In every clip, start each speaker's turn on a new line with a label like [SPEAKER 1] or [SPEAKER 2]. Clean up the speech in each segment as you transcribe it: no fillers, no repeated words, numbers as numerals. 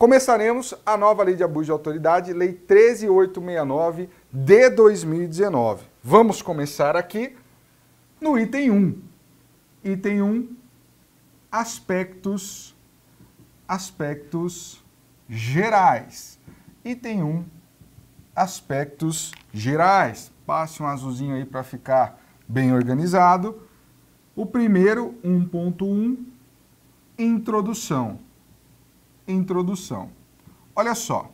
[SPEAKER 1] Começaremos a nova Lei de Abuso de Autoridade, Lei 13.869 de 2019. Vamos começar aqui no item 1. Item 1, aspectos gerais. Item 1, aspectos gerais. Passe um azulzinho aí para ficar bem organizado. O primeiro, 1.1, introdução. Introdução. Olha só,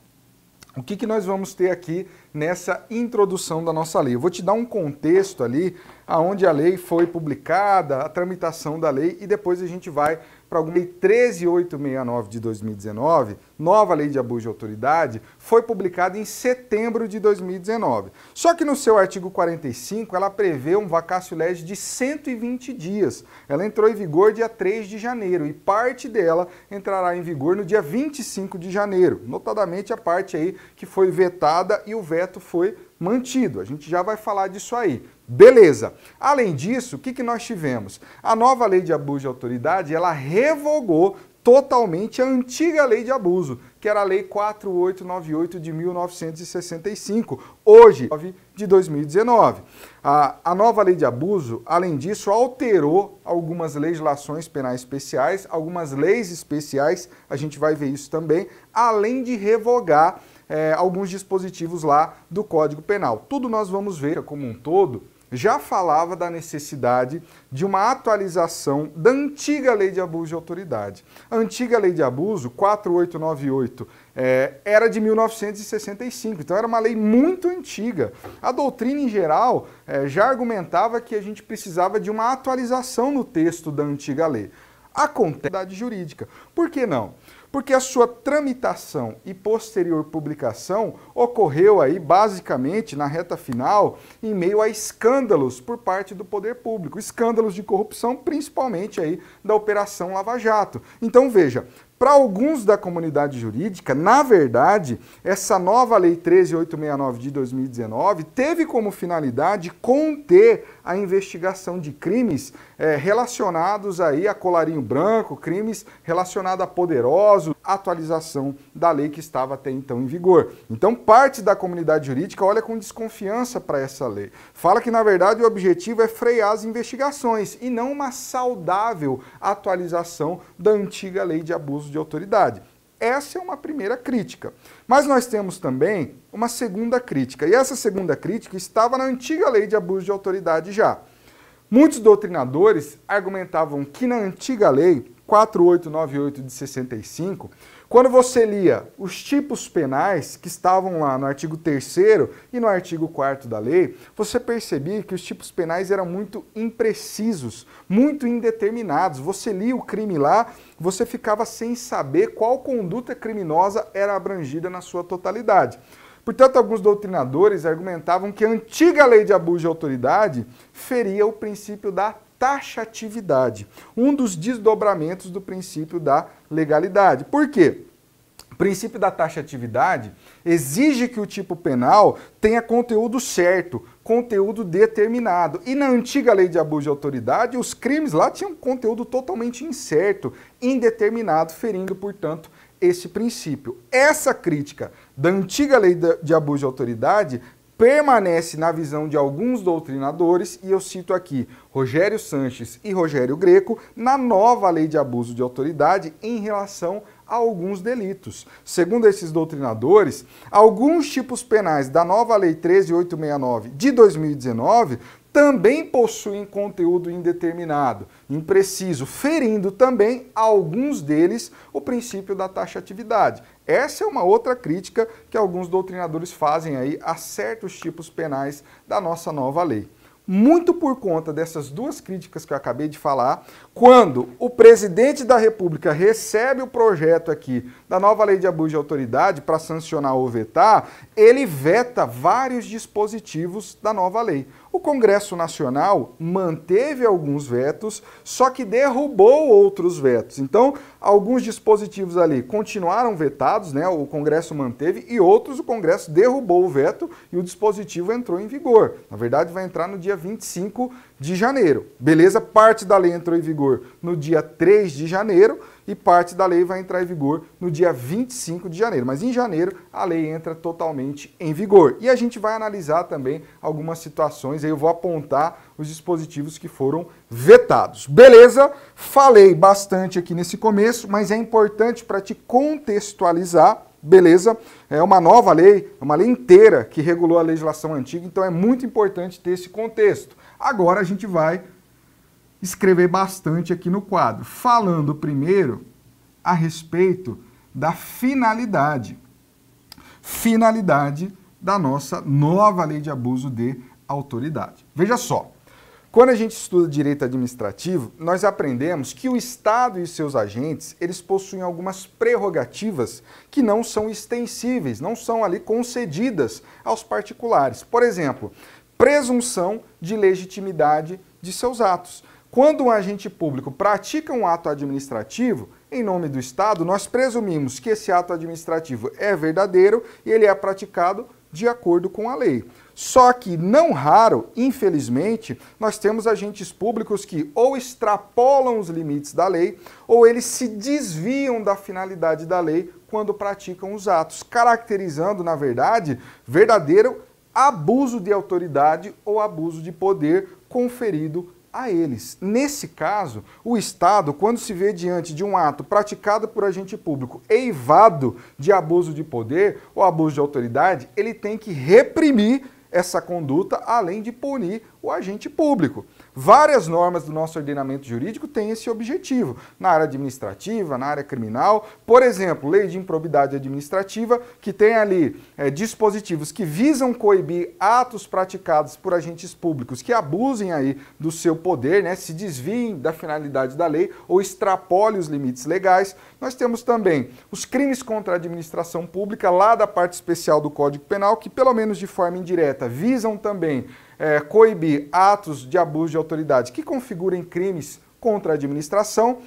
[SPEAKER 1] o que nós vamos ter aqui nessa introdução da nossa lei? Eu vou te dar um contexto ali, aonde a lei foi publicada, a tramitação da lei, e depois a gente vai para a Lei 13.869 de 2019, nova Lei de Abuso de Autoridade, foi publicada em setembro de 2019. Só que no seu artigo 45, ela prevê um vacatio legis de 120 dias. Ela entrou em vigor dia 3 de janeiro e parte dela entrará em vigor no dia 25 de janeiro, notadamente a parte aí que foi vetada e o veto foi mantido. A gente já vai falar disso aí. Beleza. Além disso, o que nós tivemos? A nova Lei de Abuso de Autoridade, ela revogou totalmente a antiga Lei de Abuso, que era a Lei 4898 de 1965, hoje, de 2019. A nova Lei de Abuso, além disso, alterou algumas legislações penais especiais, algumas leis especiais, a gente vai ver isso também, além de revogar alguns dispositivos lá do Código Penal. Tudo nós vamos ver como um todo. Já falava da necessidade de uma atualização da antiga Lei de Abuso de Autoridade. A antiga Lei de Abuso, 4898, era de 1965, então era uma lei muito antiga. A doutrina, em geral, já argumentava que a gente precisava de uma atualização no texto da antiga lei. Acontece jurídica. Por que não? Porque a sua tramitação e posterior publicação ocorreu aí basicamente na reta final em meio a escândalos por parte do poder público, escândalos de corrupção, principalmente aí da Operação Lava Jato. Então veja, para alguns da comunidade jurídica, na verdade, essa nova Lei 13.869 de 2019 teve como finalidade conter a investigação de crimes relacionados aí a colarinho branco, crimes relacionados a poderosos, atualização da lei que estava até então em vigor. Então, parte da comunidade jurídica olha com desconfiança para essa lei. Fala que, na verdade, o objetivo é frear as investigações e não uma saudável atualização da antiga Lei de Abuso de Autoridade. Essa é uma primeira crítica. Mas nós temos também uma segunda crítica. E essa segunda crítica estava na antiga Lei de Abuso de Autoridade já. Muitos doutrinadores argumentavam que na antiga lei, 4898 de 65, quando você lia os tipos penais que estavam lá no artigo 3º e no artigo 4º da lei, você percebia que os tipos penais eram muito imprecisos, muito indeterminados. Você lia o crime lá, você ficava sem saber qual conduta criminosa era abrangida na sua totalidade. Portanto, alguns doutrinadores argumentavam que a antiga Lei de Abuso de Autoridade feria o princípio da taxatividade, um dos desdobramentos do princípio da legalidade. Por quê? O princípio da taxatividade exige que o tipo penal tenha conteúdo certo, conteúdo determinado. E na antiga Lei de Abuso de Autoridade, os crimes lá tinham conteúdo totalmente incerto, indeterminado, ferindo, portanto, esse princípio. Essa crítica da antiga Lei de Abuso de Autoridade permanece na visão de alguns doutrinadores, e eu cito aqui Rogério Sanches e Rogério Greco, na nova Lei de Abuso de Autoridade em relação a alguns delitos. Segundo esses doutrinadores, alguns tipos penais da nova Lei 13.869 de 2019 também possuem conteúdo indeterminado, impreciso, ferindo também a alguns deles o princípio da taxatividade. Essa é uma outra crítica que alguns doutrinadores fazem aí a certos tipos penais da nossa nova lei. Muito por conta dessas duas críticas que eu acabei de falar, quando o presidente da República recebe o projeto aqui da nova Lei de Abuso de Autoridade para sancionar ou vetar, ele veta vários dispositivos da nova lei. O Congresso Nacional manteve alguns vetos, só que derrubou outros vetos. Então, alguns dispositivos ali continuaram vetados, né? O Congresso manteve, e outros o Congresso derrubou o veto e o dispositivo entrou em vigor. Na verdade, vai entrar no dia 25 de janeiro, beleza? Parte da lei entrou em vigor no dia 3 de janeiro e parte da lei vai entrar em vigor no dia 25 de janeiro. Mas em janeiro a lei entra totalmente em vigor. E a gente vai analisar também algumas situações, aí eu vou apontar os dispositivos que foram vetados. Beleza? Falei bastante aqui nesse começo, mas é importante para te contextualizar. Beleza? É uma nova lei, uma lei inteira que regulou a legislação antiga, então é muito importante ter esse contexto. Agora a gente vai escrever bastante aqui no quadro, falando primeiro a respeito da finalidade. Finalidade da nossa nova lei de abuso de autoridade. Veja só. Quando a gente estuda direito administrativo, nós aprendemos que o Estado e seus agentes, eles possuem algumas prerrogativas que não são extensíveis, não são ali concedidas aos particulares. Por exemplo, presunção de legitimidade de seus atos. Quando um agente público pratica um ato administrativo, em nome do Estado, nós presumimos que esse ato administrativo é verdadeiro e ele é praticado de acordo com a lei. Só que, não raro, infelizmente, nós temos agentes públicos que ou extrapolam os limites da lei ou eles se desviam da finalidade da lei quando praticam os atos, caracterizando, na verdade, verdadeiro abuso de autoridade ou abuso de poder conferido a eles. Nesse caso, o Estado, quando se vê diante de um ato praticado por agente público eivado de abuso de poder ou abuso de autoridade, ele tem que reprimir essa conduta, além de punir o agente público. Várias normas do nosso ordenamento jurídico têm esse objetivo, na área administrativa, na área criminal. Por exemplo, lei de improbidade administrativa, que tem ali dispositivos que visam coibir atos praticados por agentes públicos que abusem aí do seu poder, né, se desviem da finalidade da lei ou extrapolem os limites legais. Nós temos também os crimes contra a administração pública, lá da parte especial do Código Penal, que pelo menos de forma indireta visam também coibir atos de abuso de autoridade que configurem crimes contra a administração.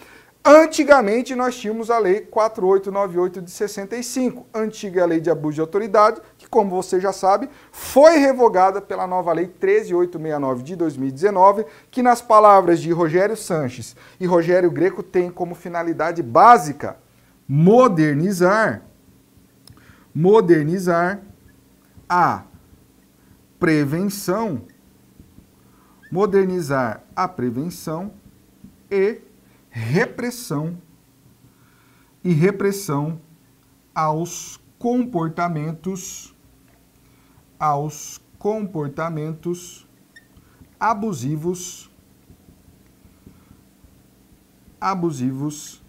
[SPEAKER 1] Antigamente nós tínhamos a Lei 4898 de 65, antiga Lei de Abuso de Autoridade, que, como você já sabe, foi revogada pela nova Lei 13869 de 2019, que, nas palavras de Rogério Sanches e Rogério Greco, tem como finalidade básica modernizar a prevenção, modernizar a prevenção e repressão aos comportamentos abusivos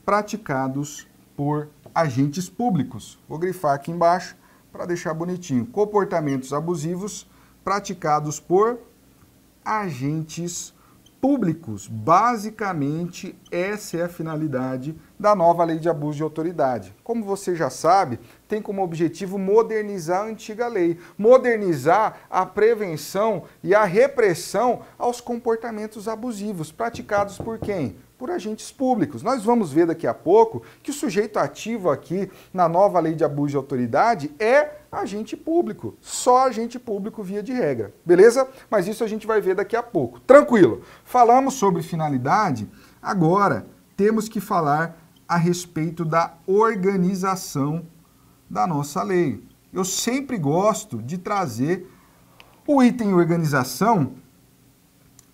[SPEAKER 1] praticados por agentes públicos. Vou grifar aqui embaixo para deixar bonitinho. Comportamentos abusivos praticados por agentes públicos. Basicamente, essa é a finalidade da nova Lei de Abuso de Autoridade. Como você já sabe, tem como objetivo modernizar a antiga lei, modernizar a prevenção e a repressão aos comportamentos abusivos praticados por quem? Por agentes públicos. Nós vamos ver daqui a pouco que o sujeito ativo aqui na nova Lei de Abuso de Autoridade é agente público, só agente público via de regra, beleza? Mas isso a gente vai ver daqui a pouco. Tranquilo. Falamos sobre finalidade, agora temos que falar a respeito da organização da nossa lei. Eu sempre gosto de trazer o item organização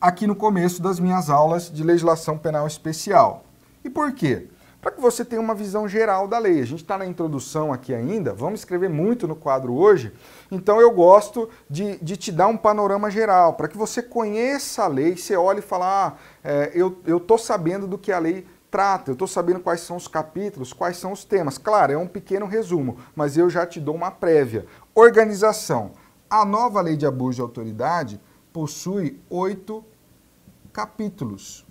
[SPEAKER 1] aqui no começo das minhas aulas de legislação penal especial. E por quê? Para que você tenha uma visão geral da lei. A gente está na introdução aqui ainda, vamos escrever muito no quadro hoje, então eu gosto de te dar um panorama geral, para que você conheça a lei, você olhe e fala, eu estou sabendo do que a lei trata, eu estou sabendo quais são os capítulos, quais são os temas. Claro, é um pequeno resumo, mas eu já te dou uma prévia. Organização. A nova Lei de Abuso de Autoridade possui 8 capítulos.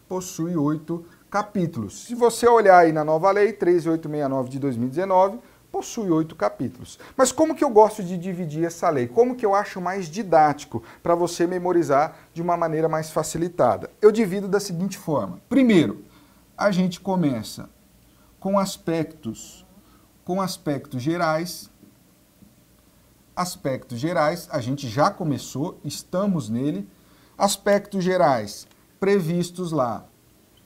[SPEAKER 1] Possui 8 capítulos. Se você olhar aí na nova lei, 13869 de 2019, possui 8 capítulos. Mas como que eu gosto de dividir essa lei? Como que eu acho mais didático para você memorizar de uma maneira mais facilitada? Eu divido da seguinte forma. Primeiro, a gente começa com aspectos gerais. Aspectos gerais, a gente já começou, estamos nele. Aspectos gerais previstos lá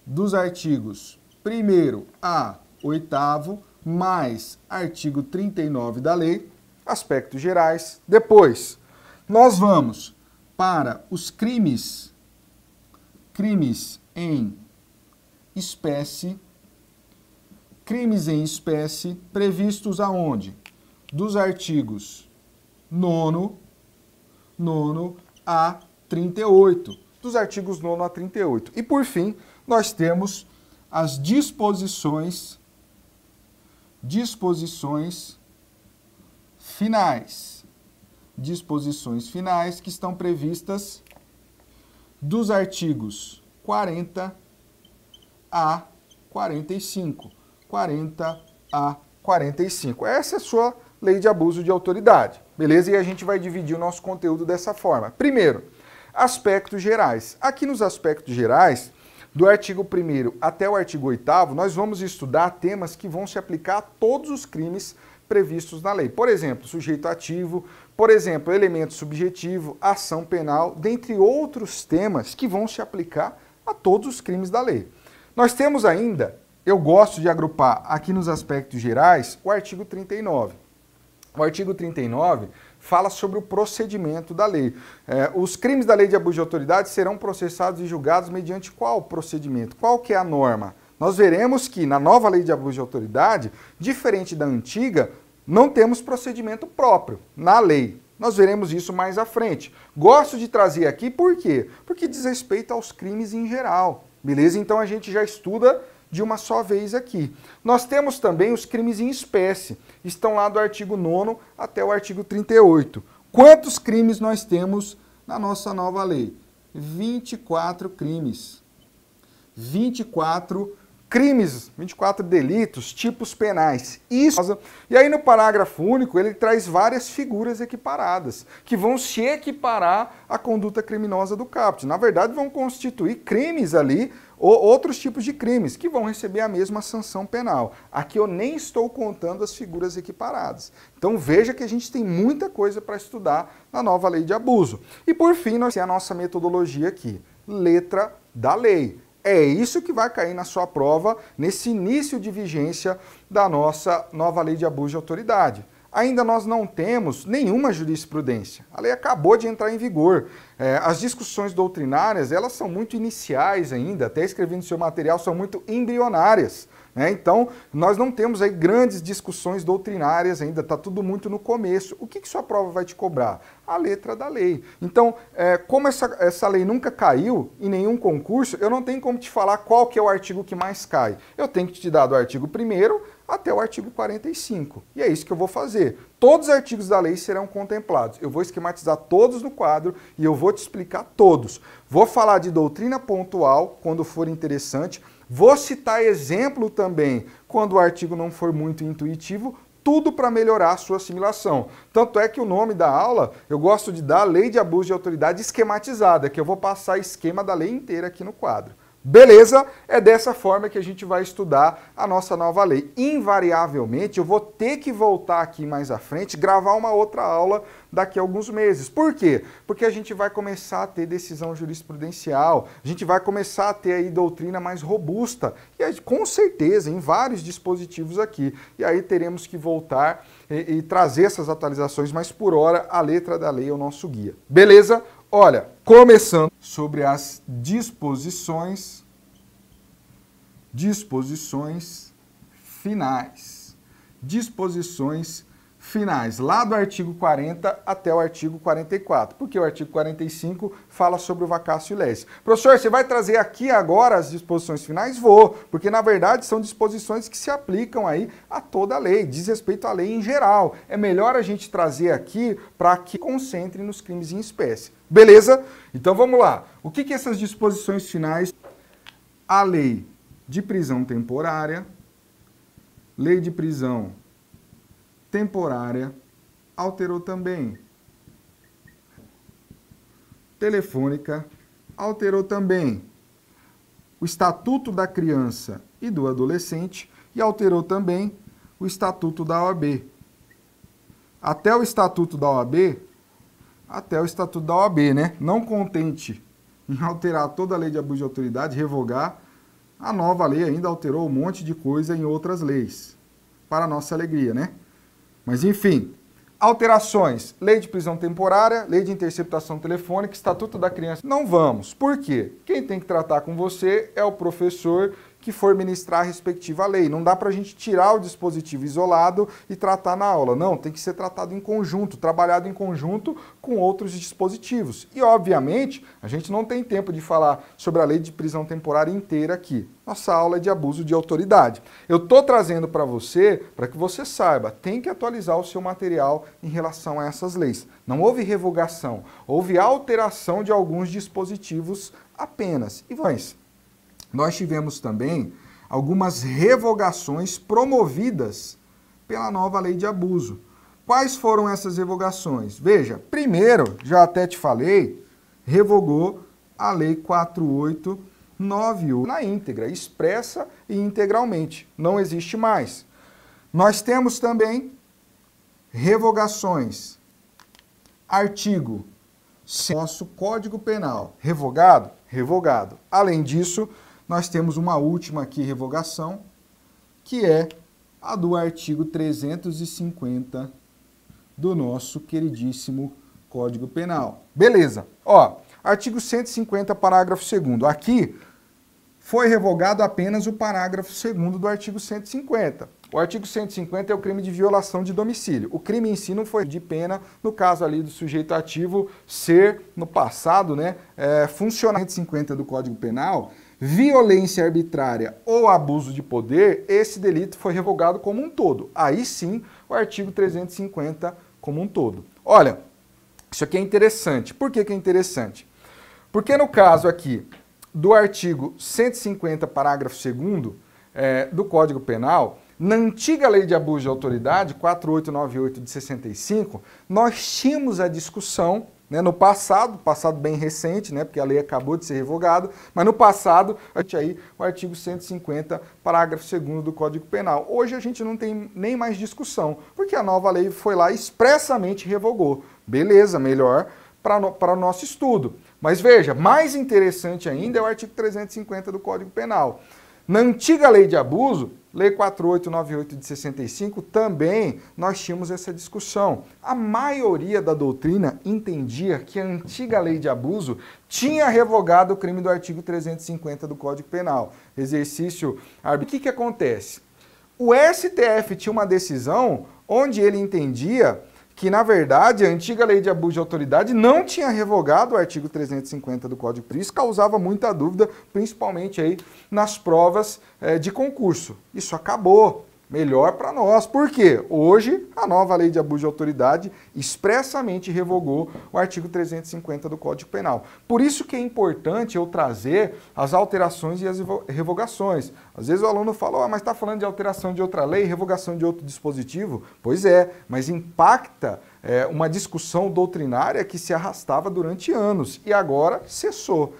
[SPEAKER 1] dos artigos 1º a 8º, mais artigo 39 da lei, aspectos gerais. Depois, nós vamos para os crimes em espécie, previstos aonde? Dos artigos 9º a 38, dos artigos 9º a 38. E por fim, nós temos as disposições finais. Disposições finais que estão previstas dos artigos 40 a 45. 40 a 45. Essa é a sua lei de abuso de autoridade, beleza? E a gente vai dividir o nosso conteúdo dessa forma. Primeiro, aspectos gerais. Aqui nos aspectos gerais, do artigo 1º até o artigo 8º, nós vamos estudar temas que vão se aplicar a todos os crimes previstos na lei. Por exemplo, sujeito ativo, por exemplo, elemento subjetivo, ação penal, dentre outros temas que vão se aplicar a todos os crimes da lei. Nós temos ainda, eu gosto de agrupar aqui nos aspectos gerais, o artigo 39. O artigo 39 fala sobre o procedimento da lei. Os crimes da lei de abuso de autoridade serão processados e julgados mediante qual procedimento? Qual que é a norma? Nós veremos que na nova lei de abuso de autoridade, diferente da antiga, não temos procedimento próprio na lei. Nós veremos isso mais à frente. Gosto de trazer aqui por quê? Porque diz respeito aos crimes em geral, beleza? Então a gente já estuda de uma só vez aqui. Nós temos também os crimes em espécie. Estão lá do artigo 9º até o artigo 38. Quantos crimes nós temos na nossa nova lei? 24 crimes. 24 crimes, 24 delitos, tipos penais. Isso. E aí no parágrafo único ele traz várias figuras equiparadas, que vão se equiparar à conduta criminosa do caput. Na verdade vão constituir crimes ali, ou outros tipos de crimes, que vão receber a mesma sanção penal. Aqui eu nem estou contando as figuras equiparadas. Então veja que a gente tem muita coisa para estudar na nova lei de abuso. E por fim nós temos a nossa metodologia aqui, letra da lei. É isso que vai cair na sua prova nesse início de vigência da nossa nova lei de abuso de autoridade. Ainda nós não temos nenhuma jurisprudência. A lei acabou de entrar em vigor. As discussões doutrinárias, elas são muito iniciais ainda, até escrevi no seu material, são muito embrionárias. Então, nós não temos aí grandes discussões doutrinárias ainda, está tudo muito no começo. O que sua prova vai te cobrar? A letra da lei. Então, como essa lei nunca caiu em nenhum concurso, eu não tenho como te falar qual que é o artigo que mais cai. Eu tenho que te dar do artigo 1º até o artigo 45. E é isso que eu vou fazer. Todos os artigos da lei serão contemplados. Eu vou esquematizar todos no quadro e eu vou te explicar todos. Vou falar de doutrina pontual, quando for interessante. Vou citar exemplo também, quando o artigo não for muito intuitivo, tudo para melhorar a sua assimilação. Tanto é que o nome da aula, eu gosto de dar Lei de Abuso de Autoridade esquematizada, que eu vou passar esquema da lei inteira aqui no quadro. Beleza? É dessa forma que a gente vai estudar a nossa nova lei. Invariavelmente, eu vou ter que voltar aqui mais à frente, gravar uma outra aula daqui a alguns meses. Por quê? Porque a gente vai começar a ter decisão jurisprudencial, a gente vai começar a ter aí doutrina mais robusta, e aí, com certeza, em vários dispositivos aqui. E aí teremos que voltar e trazer essas atualizações, mas por hora a letra da lei é o nosso guia. Beleza? Olha, começando sobre as disposições finais. Disposições finais, lá do artigo 40 até o artigo 44, porque o artigo 45 fala sobre o vacatio legis. Professor, você vai trazer aqui agora as disposições finais? Vou, porque na verdade são disposições que se aplicam aí a toda a lei, diz respeito à lei em geral. É melhor a gente trazer aqui para que concentre nos crimes em espécie. Beleza? Então vamos lá. O que essas disposições finais? A lei de prisão temporária, lei de prisão temporária, alterou também. Telefônica, alterou também o Estatuto da Criança e do Adolescente e alterou também o Estatuto da OAB. Até o Estatuto da OAB, né? Não contente em alterar toda a lei de abuso de autoridade, revogar, a nova lei ainda alterou um monte de coisa em outras leis. Para a nossa alegria, né? Mas enfim, alterações, lei de prisão temporária, lei de interceptação telefônica, estatuto da criança. Não vamos. Por quê? Quem tem que tratar com você é o professor que for ministrar a respectiva lei. Não dá para a gente tirar o dispositivo isolado e tratar na aula. Não, tem que ser tratado em conjunto, trabalhado em conjunto com outros dispositivos. E, obviamente, a gente não tem tempo de falar sobre a lei de prisão temporária inteira aqui. Nossa aula é de abuso de autoridade. Eu estou trazendo para você, para que você saiba, tem que atualizar o seu material em relação a essas leis. Não houve revogação, houve alteração de alguns dispositivos apenas. E vamos. Nós tivemos também algumas revogações promovidas pela nova lei de abuso. Quais foram essas revogações? Veja, primeiro, já até te falei, revogou a lei 4898 na íntegra, expressa e integralmente. Não existe mais. Nós temos também revogações. Artigo nosso Código Penal. Revogado? Revogado. Além disso, nós temos uma última aqui revogação, que é a do artigo 350 do nosso queridíssimo Código Penal. Beleza. Ó, artigo 150, parágrafo 2º. Aqui foi revogado apenas o parágrafo 2º do artigo 150. O artigo 150 é o crime de violação de domicílio. O crime em si não foi de pena, no caso ali do sujeito ativo ser, no passado, né, funcionar. 150 do Código Penal, violência arbitrária ou abuso de poder, esse delito foi revogado como um todo. Aí sim, o artigo 350 como um todo. Olha, isso aqui é interessante. Por que que é interessante? Porque no caso aqui do artigo 150, parágrafo 2º do Código Penal, na antiga lei de abuso de autoridade, 4898 de 65, nós tínhamos a discussão, né, no passado bem recente, né, porque a lei acabou de ser revogada, mas no passado, aí o artigo 150, parágrafo 2º do Código Penal. Hoje a gente não tem nem mais discussão, porque a nova lei foi lá e expressamente revogou. Beleza, melhor para o nosso estudo. Mas veja, mais interessante ainda é o artigo 350 do Código Penal. Na antiga lei de abuso, lei 4898 de 65, também nós tínhamos essa discussão. A maioria da doutrina entendia que a antiga lei de abuso tinha revogado o crime do artigo 350 do Código Penal. Exercício arbitrário. O que acontece? O STF tinha uma decisão onde ele entendia que, na verdade, a antiga lei de abuso de autoridade não tinha revogado o artigo 350 do Código Penal. Isso causava muita dúvida, principalmente aí nas provas de concurso. Isso acabou. Melhor para nós. Por quê? Hoje, a nova lei de abuso de autoridade expressamente revogou o artigo 350 do Código Penal. Por isso que é importante eu trazer as alterações e as revogações. Às vezes o aluno fala, mas está falando de alteração de outra lei, revogação de outro dispositivo? Pois é, mas impacta uma discussão doutrinária que se arrastava durante anos e agora cessou.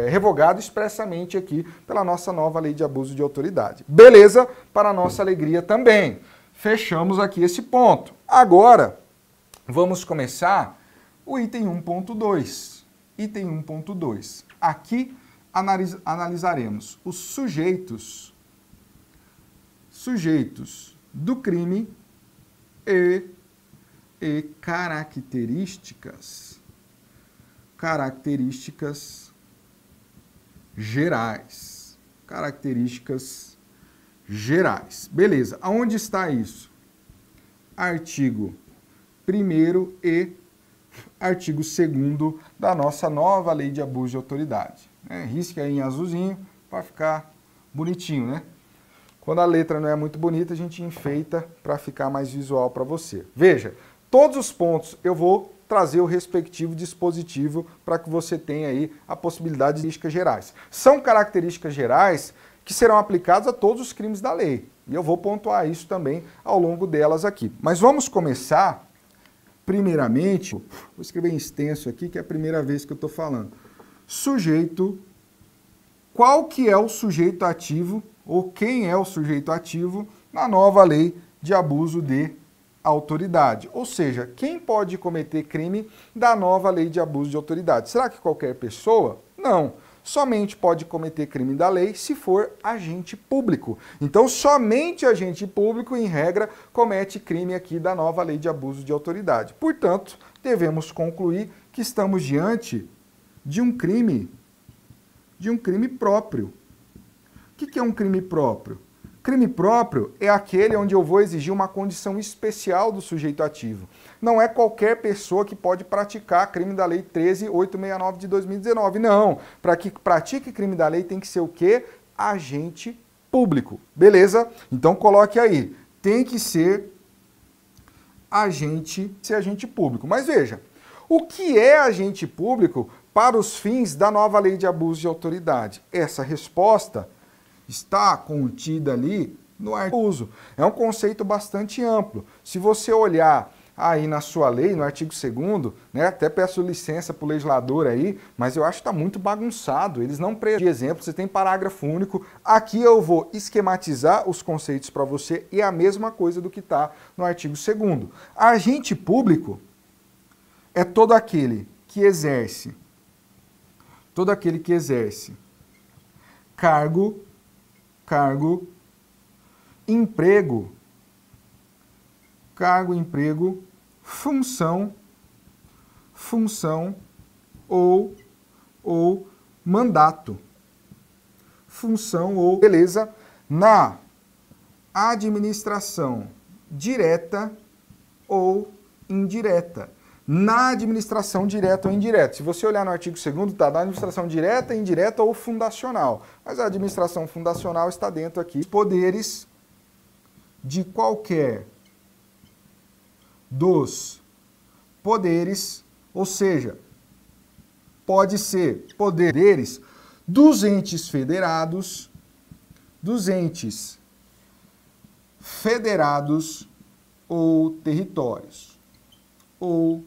[SPEAKER 1] Revogado expressamente aqui pela nossa nova lei de abuso de autoridade. Beleza? Para a nossa alegria também. Fechamos aqui esse ponto. Agora, vamos começar o item 1.2. Item 1.2. Aqui analisaremos os sujeitos do crime e características gerais. Características gerais. Beleza. Aonde está isso? Artigo 1º e artigo 2º da nossa nova lei de abuso de autoridade. Risque aí em azulzinho para ficar bonitinho, né? Quando a letra não é muito bonita, a gente enfeita para ficar mais visual para você. Veja, todos os pontos eu vou trazer o respectivo dispositivo para que você tenha aí a possibilidade de características gerais. São características gerais que serão aplicadas a todos os crimes da lei. E eu vou pontuar isso também ao longo delas aqui. Mas vamos começar, primeiramente, vou escrever em extenso aqui, que é a primeira vez que eu estou falando. Sujeito, qual que é o sujeito ativo, ou quem é o sujeito ativo na nova lei de abuso de autoridade, ou seja, quem pode cometer crime da nova lei de abuso de autoridade? Será que qualquer pessoa? Não. Somente pode cometer crime da lei se for agente público. Então, somente agente público, em regra, comete crime aqui da nova lei de abuso de autoridade. Portanto, devemos concluir que estamos diante de um crime próprio. O que é um crime próprio? Crime próprio é aquele onde eu vou exigir uma condição especial do sujeito ativo. Não é qualquer pessoa que pode praticar crime da lei 13.869 de 2019. Não. Para que pratique crime da lei tem que ser o quê? Agente público. Beleza? Então coloque aí. Tem que ser agente público. Mas veja, o que é agente público para os fins da nova lei de abuso de autoridade? Essa resposta está contida ali no artigo uso. É um conceito bastante amplo. Se você olhar aí na sua lei, no artigo 2º, né, até peço licença para o legislador aí, mas eu acho que está muito bagunçado. Eles não precisam de exemplo, você tem parágrafo único. Aqui eu vou esquematizar os conceitos para você e é a mesma coisa do que está no artigo 2º. Agente público é todo aquele que exerce cargo, emprego, função ou mandato. Beleza? Na administração direta ou indireta. Na administração direta ou indireta. Se você olhar no artigo 2º, está na administração direta, indireta ou fundacional. Mas a administração fundacional está dentro aqui. Os poderes de qualquer dos poderes, ou seja, pode ser poderes dos entes federados, ou territórios. O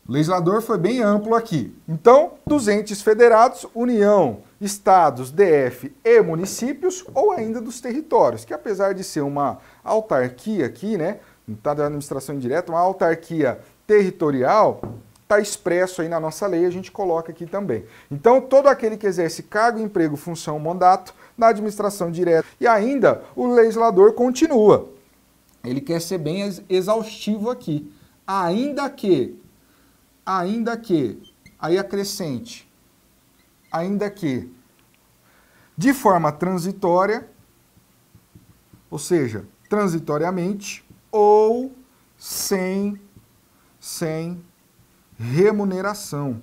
[SPEAKER 1] legislador foi bem amplo aqui. Então, dos entes federados, União, Estados, DF e municípios, ou ainda dos territórios, que apesar de ser uma autarquia aqui, né, não está da administração indireta, uma autarquia territorial, está expresso aí na nossa lei, a gente coloca aqui também. Então, todo aquele que exerce cargo, emprego, função, mandato, na administração direta. E ainda, o legislador continua. Ele quer ser bem exaustivo aqui. Ainda que, aí acrescente, ainda que, de forma transitória, ou seja, transitoriamente, ou sem remuneração.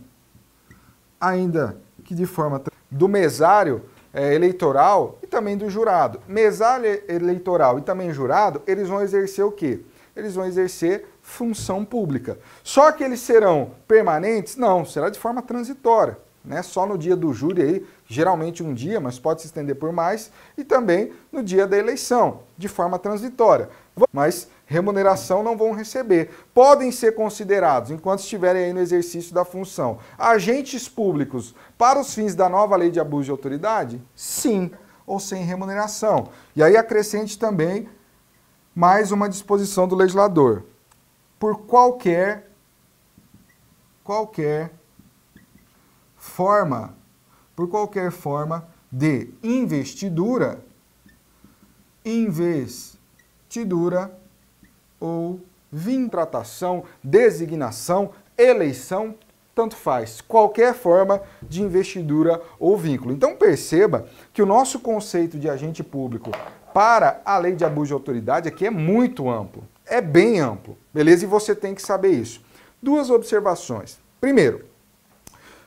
[SPEAKER 1] Ainda que de forma do mesário eleitoral e também do jurado. Mesário eleitoral e também jurado, eles vão exercer o quê? Eles vão exercer função pública. Só que eles serão permanentes? Não, será de forma transitória, né? Só no dia do júri aí, geralmente um dia, mas pode se estender por mais, e também no dia da eleição, de forma transitória. Mas remuneração não vão receber. Podem ser considerados, enquanto estiverem aí no exercício da função, agentes públicos para os fins da nova lei de abuso de autoridade? Sim, ou sem remuneração. E aí acrescente também mais uma disposição do legislador. Por qualquer forma de investidura ou vintratação, designação, eleição, tanto faz. Qualquer forma de investidura ou vínculo. Então perceba que o nosso conceito de agente público para a lei de abuso de autoridade aqui é muito amplo. É bem amplo, beleza? E você tem que saber isso. Duas observações. Primeiro,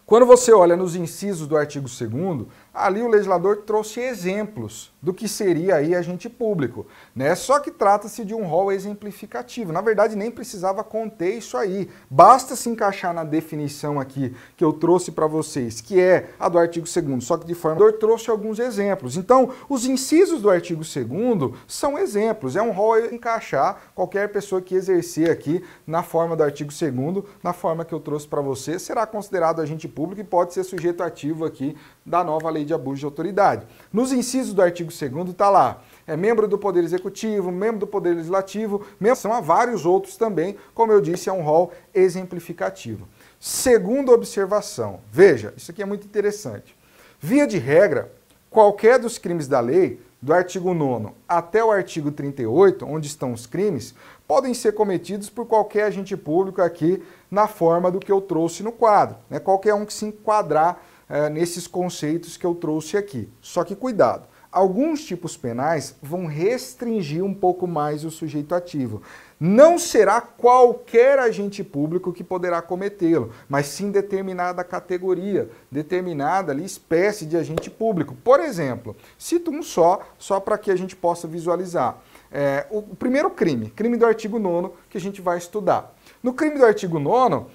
[SPEAKER 1] quando você olha nos incisos do artigo 2º, ali o legislador trouxe exemplos do que seria aí agente público, né? Só que trata-se de um rol exemplificativo. Na verdade, nem precisava conter isso aí. Basta se encaixar na definição aqui que eu trouxe para vocês, que é a do artigo 2º, só que de forma... O legislador trouxe alguns exemplos. Então, os incisos do artigo 2º são exemplos. É um rol encaixar qualquer pessoa que exercer aqui na forma do artigo 2º, na forma que eu trouxe para você, será considerado agente público e pode ser sujeito ativo aqui da nova lei lei de abuso de autoridade. Nos incisos do artigo 2º está lá, é membro do Poder Executivo, membro do Poder Legislativo, são há vários outros também, como eu disse, é um rol exemplificativo. Segunda observação, veja, isso aqui é muito interessante. Via de regra, qualquer dos crimes da lei, do artigo 9º até o artigo 38, onde estão os crimes, podem ser cometidos por qualquer agente público aqui na forma do que eu trouxe no quadro, né? Qualquer um que se enquadrar nesses conceitos que eu trouxe aqui. Só que cuidado, alguns tipos penais vão restringir um pouco mais o sujeito ativo. Não será qualquer agente público que poderá cometê-lo, mas sim determinada categoria, determinada ali, espécie de agente público. Por exemplo, cito um só para que a gente possa visualizar. O primeiro crime do artigo 9º que a gente vai estudar. No crime do artigo 9º,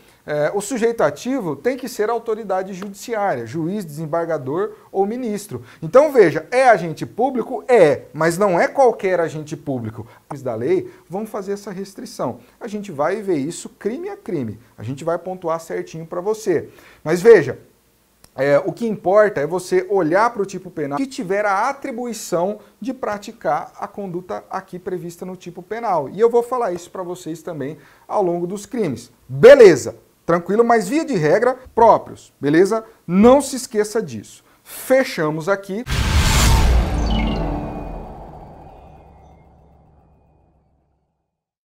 [SPEAKER 1] o sujeito ativo tem que ser a autoridade judiciária, juiz, desembargador ou ministro. Então veja, é agente público? É, mas não é qualquer agente público. Os da lei vão fazer essa restrição. A gente vai ver isso crime a crime. A gente vai pontuar certinho para você. Mas veja, o que importa é você olhar para o tipo penal que tiver a atribuição de praticar a conduta aqui prevista no tipo penal. E eu vou falar isso para vocês também ao longo dos crimes. Beleza, tranquilo, mas via de regra próprios, beleza? Não se esqueça disso. Fechamos aqui.